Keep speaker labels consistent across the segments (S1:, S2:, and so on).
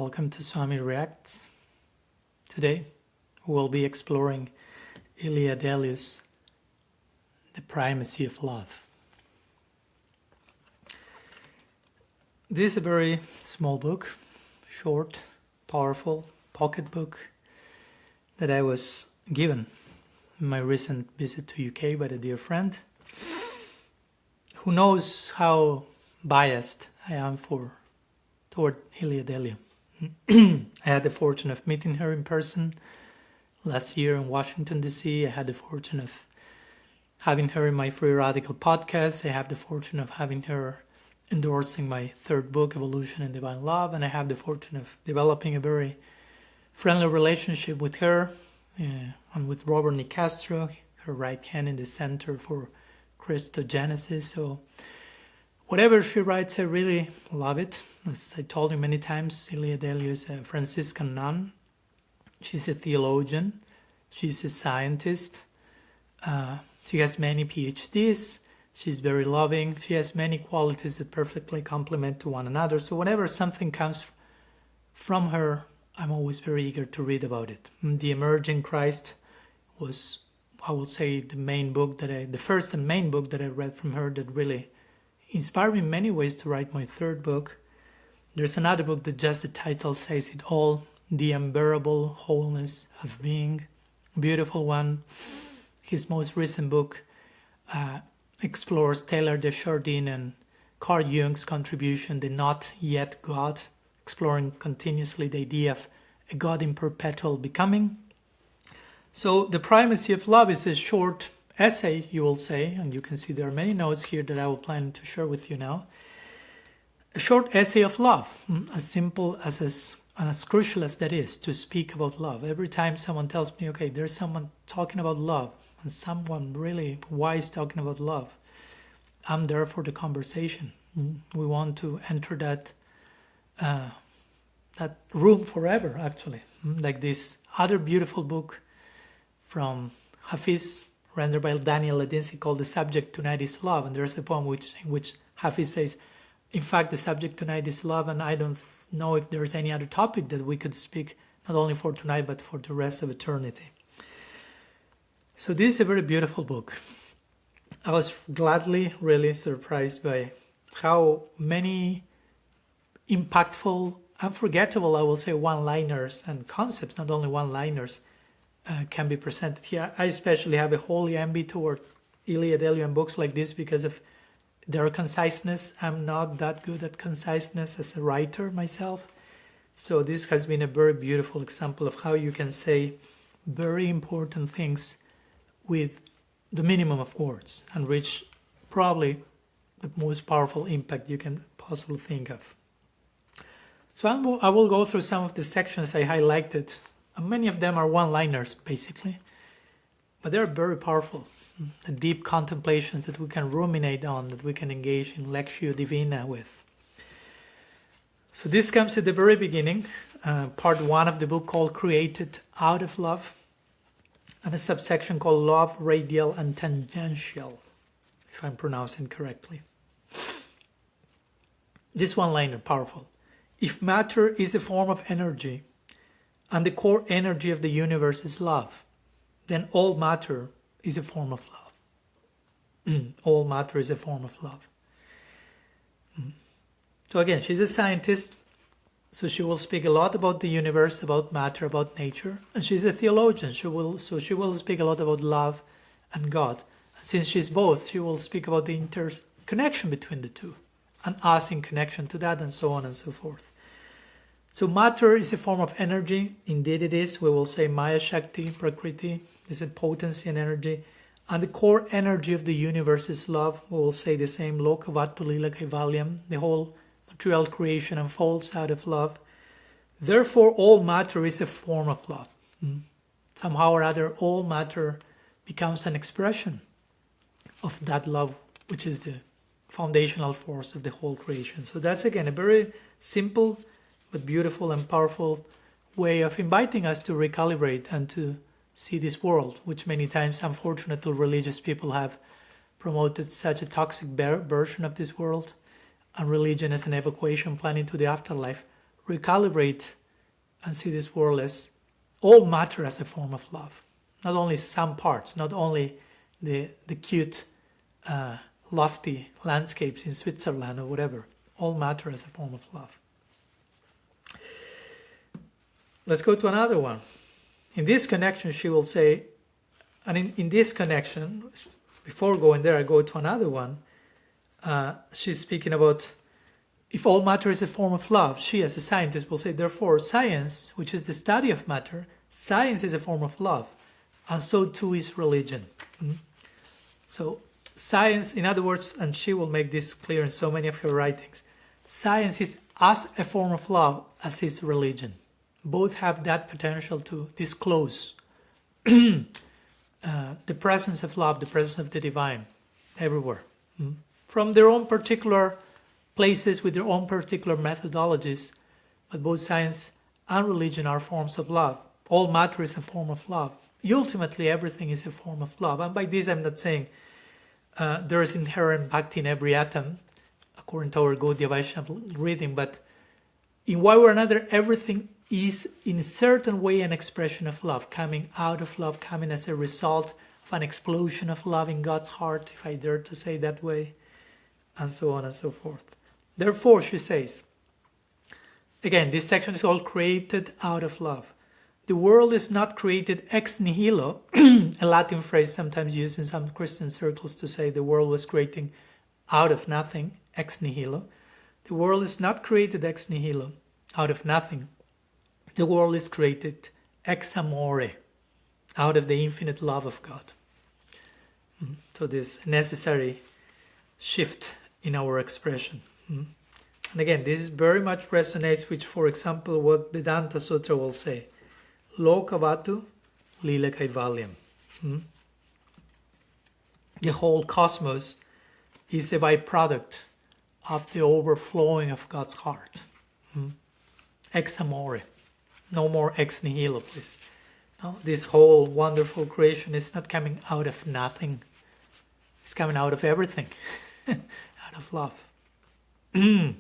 S1: Welcome to Swami Reacts. Today we'll be exploring Ilia Delio's The Primacy of Love. This is a very small book, short, powerful pocket book that I was given in my recent visit to UK by a dear friend who knows how biased I am toward Ilia Delio. I had the fortune of meeting her in person last year in Washington, D.C. I had the fortune of having her in my Free Radical podcast. I have the fortune of having her endorsing my third book, Evolution and Divine Love. And I have the fortune of developing a very friendly relationship with her and with Robert Nicastro, her right hand in the Center for Christogenesis. So whatever she writes, I really love it. As I told you many times, Ilia Delio is a Franciscan nun. She's a theologian. She's a scientist. She has many PhDs. She's very loving. She has many qualities that perfectly complement to one another. So whenever something comes from her, I'm always very eager to read about it. The Emerging Christ was, I would say, the first and main book that I read from her that really inspired me in many ways to write my third book. There's another book that just the title says it all, The Unbearable Wholeness of Being, beautiful one. His most recent book explores Taylor de Chardin and Carl Jung's contribution, The Not Yet God, exploring continuously the idea of a God in perpetual becoming. So The Primacy of Love is a short essay, you will say, and you can see there are many notes here that I will plan to share with you now. A short essay of love, as simple and as crucial as that is, to speak about love. Every time someone tells me, okay, there's someone talking about love, and someone really wise talking about love, I'm there for the conversation. We want to enter that room forever, actually. Like this other beautiful book from Hafiz, rendered by Daniel Ladinsky, called The Subject Tonight is Love. And there's a poem in which Hafiz says, in fact, the subject tonight is love, and I don't know if there's any other topic that we could speak, not only for tonight, but for the rest of eternity. So this is a very beautiful book. I was gladly really surprised by how many impactful, unforgettable, I will say, one-liners and concepts, not only one-liners, can be presented here. I especially have a holy envy toward Ilia Delio and books like this because of their conciseness. I'm not that good at conciseness as a writer myself. So this has been a very beautiful example of how you can say very important things with the minimum of words and reach probably the most powerful impact you can possibly think of. So I will go through some of the sections I highlighted. And many of them are one-liners, basically. But they're very powerful. The deep contemplations that we can ruminate on, that we can engage in Lectio Divina with. So this comes at the very beginning, part 1 of the book called Created Out of Love, and a subsection called Love, Radial and Tangential, if I'm pronouncing correctly. This one-liner, powerful. If matter is a form of energy, and the core energy of the universe is love, then all matter is a form of love. All matter is a form of love. So again, she's a scientist, so she will speak a lot about the universe, about matter, about nature. And she's a theologian, she will speak a lot about love and God. And since she's both, she will speak about the interconnection between the two, and us in connection to that, and so on and so forth. So matter is a form of energy. Indeed it is. We will say Maya Shakti, Prakriti is a potency and energy. And the core energy of the universe is love. We will say the same, Lokavatu Lila Kaivalyam. The whole material creation unfolds out of love. Therefore, all matter is a form of love. Somehow or other, all matter becomes an expression of that love, which is the foundational force of the whole creation. So that's, again, a very simple but beautiful and powerful way of inviting us to recalibrate and to see this world, which many times, unfortunately, religious people have promoted such a toxic version of this world, and religion as an evacuation plan into the afterlife recalibrate and see this world as all matter as a form of love. Not only some parts, not only the cute, lofty landscapes in Switzerland or whatever. All matter as a form of love. Let's go to another one. In this connection, she will say, and in this connection, before going there, I go to another one. She's speaking about if all matter is a form of love. She, as a scientist, will say, therefore, science, which is the study of matter, science is a form of love, and so too is religion. So science, in other words, and she will make this clear in so many of her writings, science is as a form of love as is religion. Both have that potential to disclose the presence of love, the presence of the divine, everywhere. From their own particular places with their own particular methodologies, but both science and religion are forms of love. All matter is a form of love. Ultimately, everything is a form of love. And by this, I'm not saying there is inherent bhakti in every atom, according to our Gaudiya Vaishnava reading, but in one way or another, everything is in a certain way an expression of love, coming out of love, coming as a result of an explosion of love in God's heart, if I dare to say that way, and so on and so forth. Therefore, she says, again, this section is all created out of love. The world is not created ex nihilo, a Latin phrase sometimes used in some Christian circles to say the world was creating out of nothing, ex nihilo. The world is not created ex nihilo, out of nothing. The world is created ex amore, out of the infinite love of God. So this necessary shift in our expression. And again, this very much resonates with, for example, what Vedanta Sutra will say. Lokavatu lila kaivalyam. The whole cosmos is a byproduct of the overflowing of God's heart. Ex amore. No more ex nihilo, please. No, this whole wonderful creation is not coming out of nothing. It's coming out of everything. Out of love. This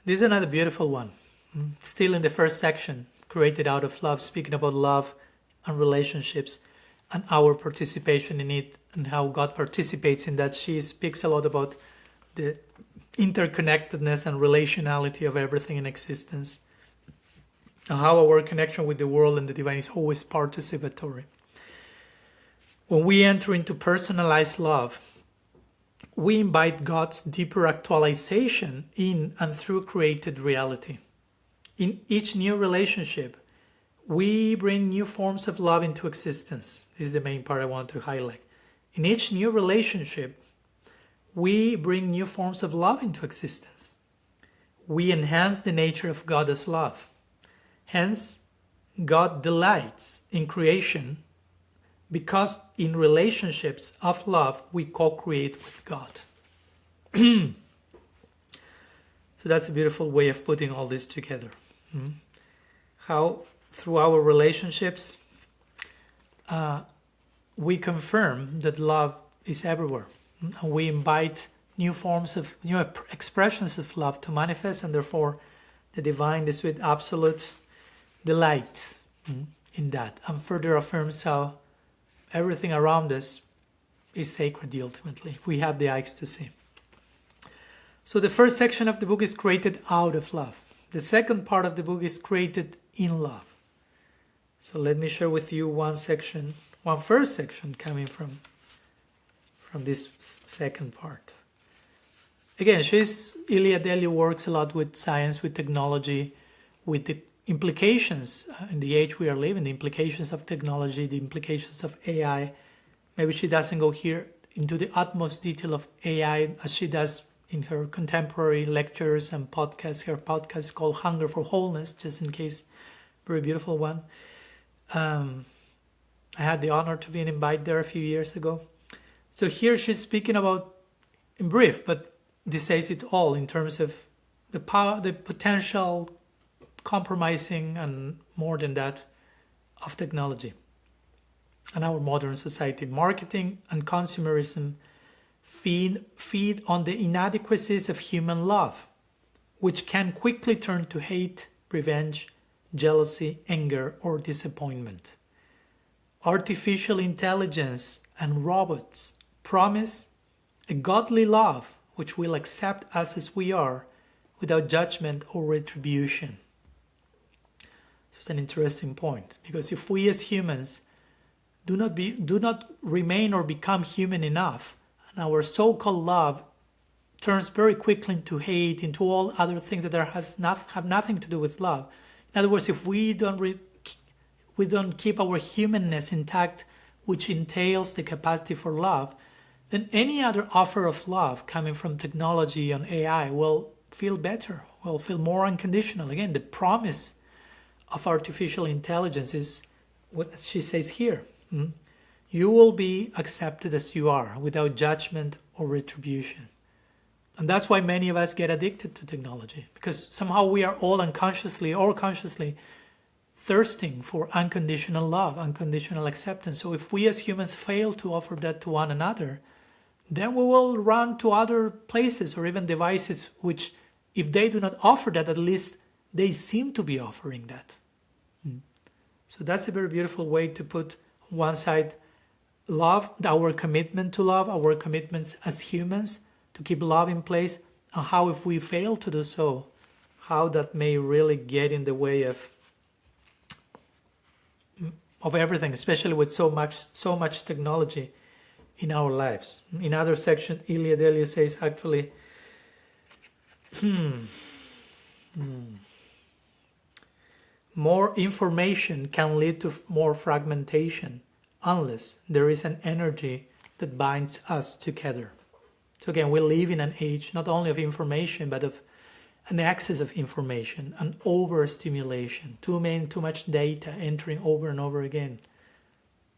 S1: is another beautiful one. Still in the first section, created out of love, speaking about love and relationships and our participation in it and how God participates in that. She speaks a lot about the interconnectedness and relationality of everything in existence, and how our connection with the world and the divine is always participatory. When we enter into personalized love, we invite God's deeper actualization in and through created reality. In each new relationship, we bring new forms of love into existence. This is the main part I want to highlight. In each new relationship, we bring new forms of love into existence. We enhance the nature of God as love. Hence, God delights in creation because in relationships of love, we co-create with God. So that's a beautiful way of putting all this together. How through our relationships, we confirm that love is everywhere. And we invite new forms of, new expressions of love to manifest, and therefore the divine, the sweet absolute delights in that, and further affirms how everything around us is sacred ultimately, if we have the eyes to see. So the first section of the book is created out of love. The second part of the book is created in love. So let me share with you one first section coming from this second part. Again, Ilia Delio works a lot with science, with technology, with the implications in the age we are living, the implications of technology, the implications of AI. Maybe she doesn't go here into the utmost detail of AI as she does in her contemporary lectures and podcasts. Her podcast is called Hunger for Wholeness, just in case. Very beautiful one. I had the honor to be invited there a few years ago. So here she's speaking about, in brief, but this says it all in terms of the power, the potential compromising, and more than that, of technology and our modern society. Marketing and consumerism feed on the inadequacies of human love. which can quickly turn to hate, revenge, jealousy, anger, or disappointment. Artificial intelligence and robots promise a godly love which will accept us as we are without judgment or retribution. It's an interesting point, because if we as humans do not remain or become human enough, and our so-called love turns very quickly into hate, into all other things that have nothing to do with love. In other words, if we don't keep our humanness intact, which entails the capacity for love, then any other offer of love coming from technology and AI will feel better, will feel more unconditional. Again, the promise of artificial intelligence is what she says here. You will be accepted as you are, without judgment or retribution. And that's why many of us get addicted to technology, because somehow we are all unconsciously or consciously thirsting for unconditional love, unconditional acceptance. So if we as humans fail to offer that to one another, then we will run to other places or even devices which, if they do not offer that, at least they seem to be offering that. So that's a very beautiful way to put on one side love, our commitment to love, our commitments as humans to keep love in place, and how if we fail to do so, how that may really get in the way of everything, especially with so much technology in our lives. In other section, Ilia Delio says actually, more information can lead to more fragmentation unless there is an energy that binds us together. So again, we live in an age not only of information, but of an excess of information, an overstimulation, too much data entering over and over again.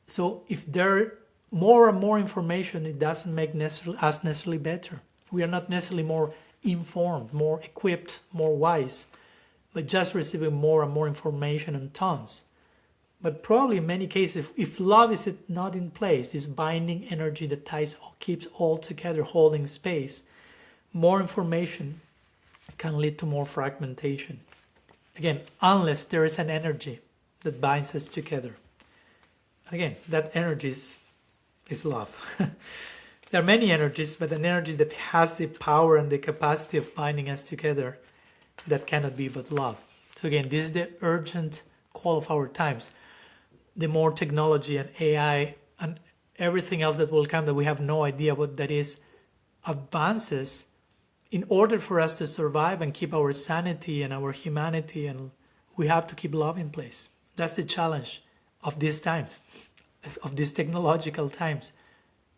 S1: So if there more and more information, it doesn't make us necessarily better. We are not necessarily more informed, more equipped, more wise, but just receiving more and more information and tons. But probably in many cases, if love is not in place, this binding energy that keeps all together, holding space, more information can lead to more fragmentation. Again, unless there is an energy that binds us together. Again, that energy is love. There are many energies, but an energy that has the power and the capacity of binding us together, that cannot be but love. So again, this is the urgent call of our times. The more technology and AI and everything else that will come that we have no idea what that is, advances, in order for us to survive and keep our sanity and our humanity, and we have to keep love in place. That's the challenge of these times, of these technological times,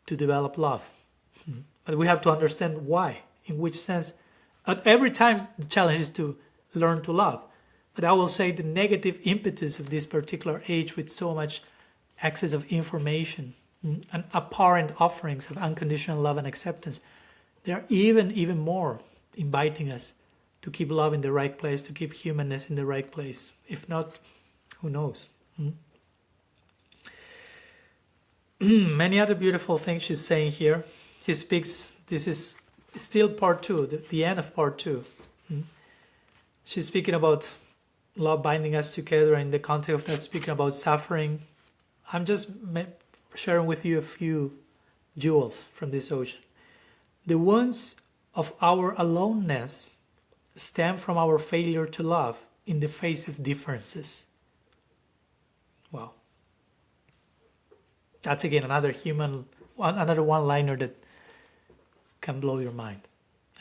S1: to develop love. But we have to understand why, in which sense. At every time the challenge is to learn to love. But I will say the negative impetus of this particular age, with so much access of information and apparent offerings of unconditional love and acceptance, they are even more inviting us to keep love in the right place, to keep humanness in the right place. If not, who knows? Many other beautiful things she's saying here. She speaks, this is still part 2, the end of part 2. She's speaking about love binding us together, in the context of that, speaking about suffering. I'm just sharing with you a few jewels from this ocean. The wounds of our aloneness stem from our failure to love in the face of differences. Wow. That's again another one-liner that can blow your mind.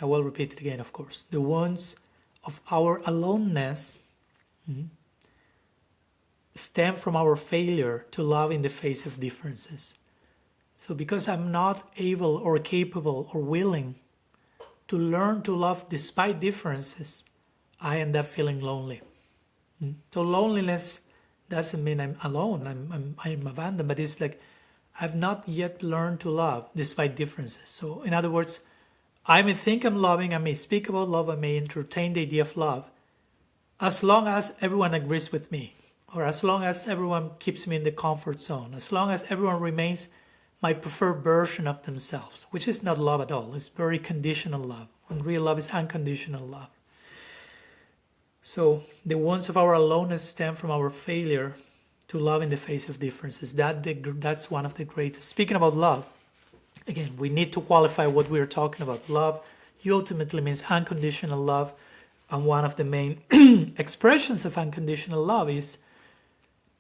S1: I will repeat it again, of course. The wounds of our aloneness stem from our failure to love in the face of differences. So because I'm not able or capable or willing to learn to love despite differences, I end up feeling lonely. So loneliness doesn't mean I'm alone, I'm abandoned, but it's like I've not yet learned to love despite differences. So in other words, I may think I'm loving, I may speak about love, I may entertain the idea of love, as long as everyone agrees with me, or as long as everyone keeps me in the comfort zone, as long as everyone remains my preferred version of themselves, which is not love at all. It's very conditional love. And real love is unconditional love. So the wounds of our aloneness stem from our failure to love in the face of differences. That's one of the greatest. Speaking about love, again, we need to qualify what we are talking about. Love ultimately means unconditional love, and one of the main expressions of unconditional love is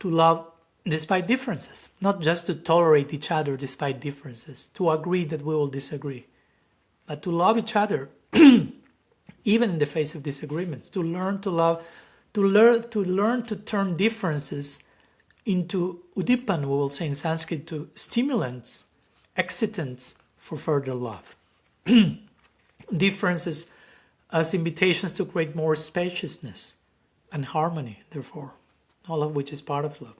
S1: to love despite differences, not just to tolerate each other despite differences, to agree that we will disagree, but to love each other even in the face of disagreements, to learn to love, to learn to turn differences into udipan, we will say in Sanskrit, to stimulants, excitants for further love. Differences as invitations to create more spaciousness and harmony, therefore, all of which is part of love.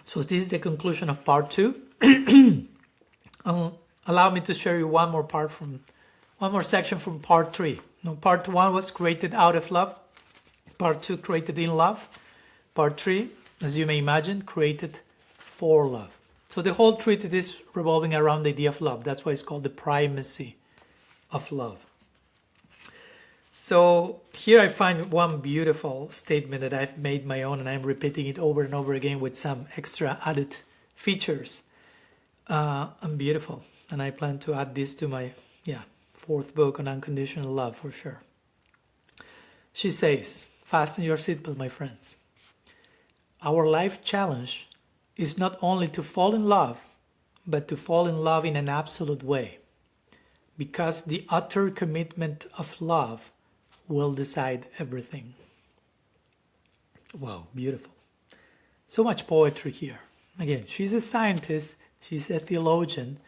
S1: So this is the conclusion of part 2. Allow me to share you one more section from part 3. Now, part 1 was created out of love. Part 2 created in love. Part 3, as you may imagine, created for love. So the whole treatise is revolving around the idea of love. That's why it's called the primacy of love. So here I find one beautiful statement that I've made my own, and I'm repeating it over and over again with some extra added features. And beautiful. And I plan to add this to my 4th book on unconditional love for sure. She says, fasten your seatbelt, my friends. Our life challenge is not only to fall in love, but to fall in love in an absolute way, because the utter commitment of love will decide everything. Wow, beautiful. So much poetry here. Again, she's a scientist, she's a theologian,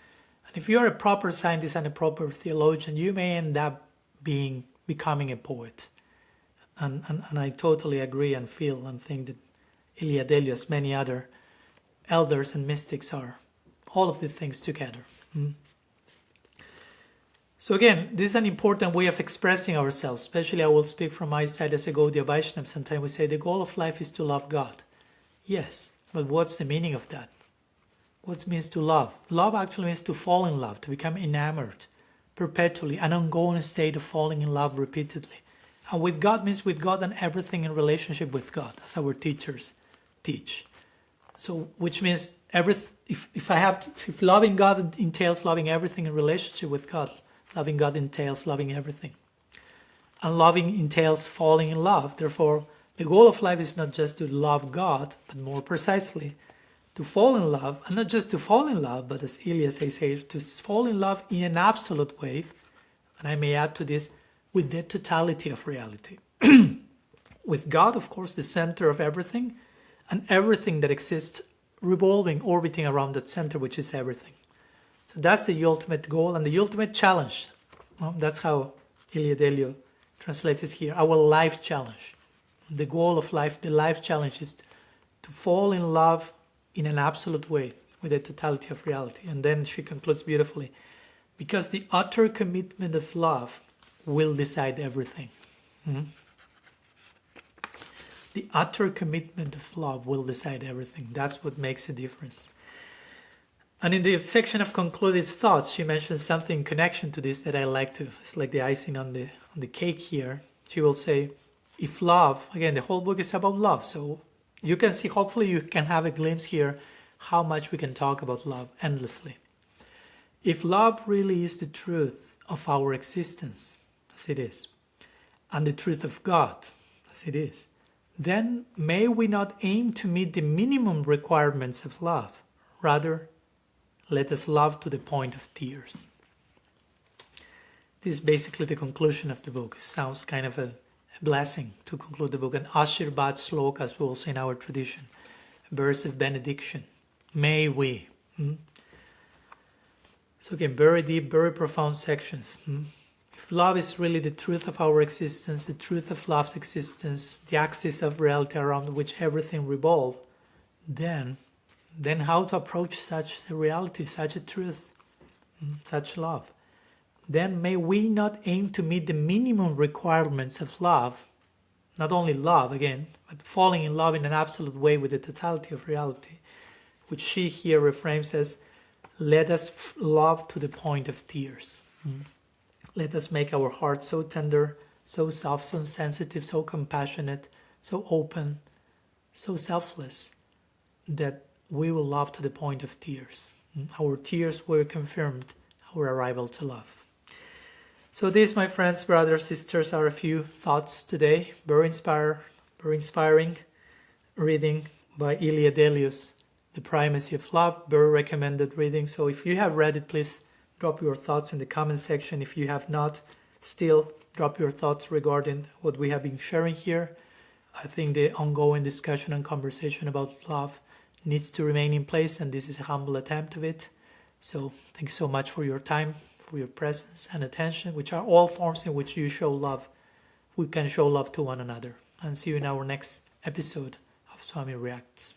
S1: and if you're a proper scientist and a proper theologian, you may end up becoming a poet. And I totally agree and feel and think that Ilia Delio, as many other elders and mystics, are all of the things together. So again, this is an important way of expressing ourselves. Especially I will speak from my side as a Gaudiya Vaishnava. Sometimes we say the goal of life is to love God. Yes, but what's the meaning of that? What it means to love? Love actually means to fall in love, to become enamored perpetually, an ongoing state of falling in love repeatedly. And with God means with God and everything in relationship with God, as our teachers teach. So, which means if loving God entails loving everything in relationship with God, loving God entails loving everything. And loving entails falling in love. Therefore, the goal of life is not just to love God, but more precisely, to fall in love. And not just to fall in love, but as Ilia says here, to fall in love in an absolute way. And I may add to this, with the totality of reality. With God, of course, the center of everything, and everything that exists revolving, orbiting around that center, which is everything. So that's the ultimate goal and the ultimate challenge. That's how Ilia Delio translates it here. Our life challenge. The goal of life, the life challenge is to fall in love in an absolute way with the totality of reality. And then she concludes beautifully, because the utter commitment of love will decide everything. The utter commitment of love will decide everything. That's what makes a difference. And in the section of concluded thoughts, she mentions something in connection to this that I like to, it's like the icing on the cake here. She will say, if love, again, the whole book is about love. So you can see, hopefully you can have a glimpse here, how much we can talk about love endlessly. If love really is the truth of our existence, as it is, and the truth of God, as it is, then may we not aim to meet the minimum requirements of love. Rather, let us love to the point of tears. This is basically the conclusion of the book. It sounds kind of a blessing to conclude the book. An Ashirvad Sloka, as we will say in our tradition. A verse of benediction. May we. So again, very deep, very profound sections. If love is really the truth of our existence, the truth of love's existence, the axis of reality around which everything revolves, then how to approach such a reality, such a truth, such love? Then may we not aim to meet the minimum requirements of love, not only love again, but falling in love in an absolute way with the totality of reality, which she here reframes as Let us love to the point of tears. Let us make our heart so tender, so soft, so sensitive, so compassionate, so open, so selfless, that we will love to the point of tears. Our tears were confirmed our arrival to love. So these, my friends, brothers, sisters, are a few thoughts today. Very inspiring reading by Ilia Delio's The Primacy of Love. Very recommended reading. So if you have read it, please drop your thoughts in the comment section. If you have not, still drop your thoughts regarding what we have been sharing here. I think the ongoing discussion and conversation about love needs to remain in place, and this is a humble attempt of it. So thanks so much for your time, for your presence and attention, which are all forms in which you show love. We can show love to one another. And see you in our next episode of Swami Reacts.